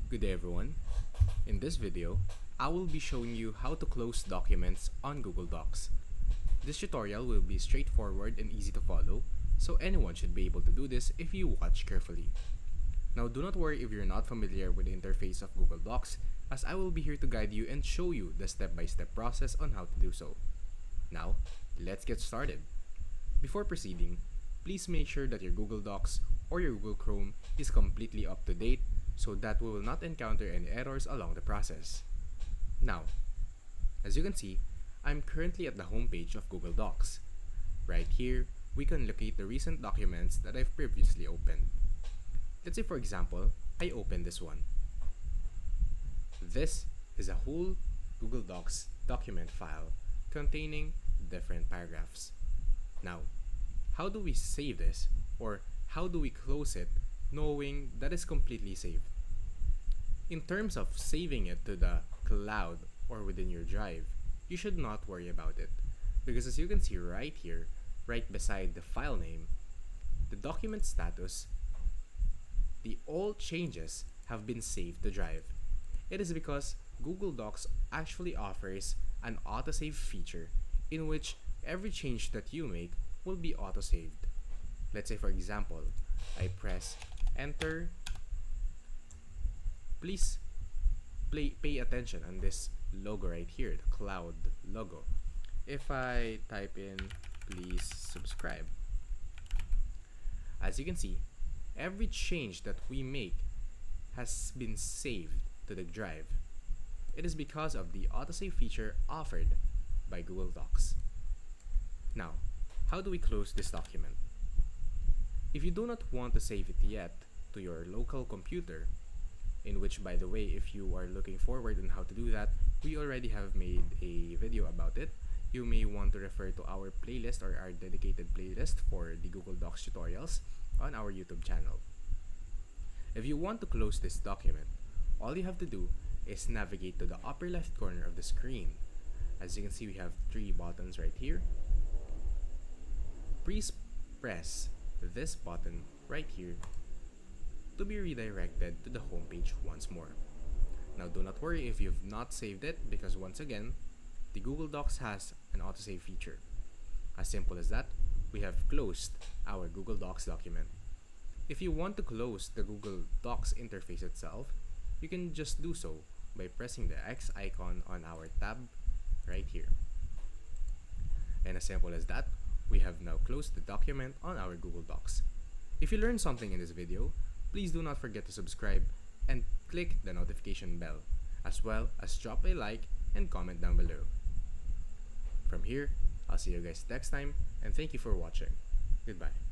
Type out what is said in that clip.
Good day everyone. In this video, I will be showing you how to close documents on Google Docs. This tutorial will be straightforward and easy to follow, so anyone should be able to do this if you watch carefully. Now do not worry if you're not familiar with the interface of Google Docs, as I will be here to guide you and show you the step-by-step process on how to do so. Now, let's get started. Before proceeding, please make sure that your Google Docs or your Google Chrome is completely up to date so that we will not encounter any errors along the process. Now, as you can see, I'm currently at the homepage of Google Docs. Right here, we can locate the recent documents that I've previously opened. Let's say for example, I open this one. This is a whole Google Docs document file containing different paragraphs. Now, how do we save this, or how do we close it knowing that it's completely saved? In terms of saving it to the cloud or within your drive, you should not worry about it, because as you can see right here, right beside the file name, the document status, the all changes have been saved to drive. It is because Google Docs actually offers an autosave feature in which every change that you make will be autosaved. Let's say for example, I press enter. Please pay attention on this logo right here, the cloud logo. If I type in please subscribe, as you can see, every change that we make has been saved to the drive. It is because of the autosave feature offered by Google Docs. Now, how do we close this document? If you do not want to save it yet to your local computer, in which, by the way, if you are looking forward on how to do that, we already have made a video about it. You may want to refer to our playlist or our dedicated playlist for the Google Docs tutorials on our YouTube channel. If you want to close this document, all you have to do is navigate to the upper left corner of the screen. As you can see, we have three buttons right here. Please press this button right here to be redirected to the home page once more. Now do not worry if you've not saved it, because once again, the Google Docs has an autosave feature. As simple as that, we have closed our Google Docs document. If you want to close the Google Docs interface itself, you can just do so by pressing the X icon on our tab right here. And as simple as that, we have now closed the document on our Google Docs. If you learned something in this video, please do not forget to subscribe and click the notification bell, as well as drop a like and comment down below. From here, I'll see you guys next time, and thank you for watching. Goodbye.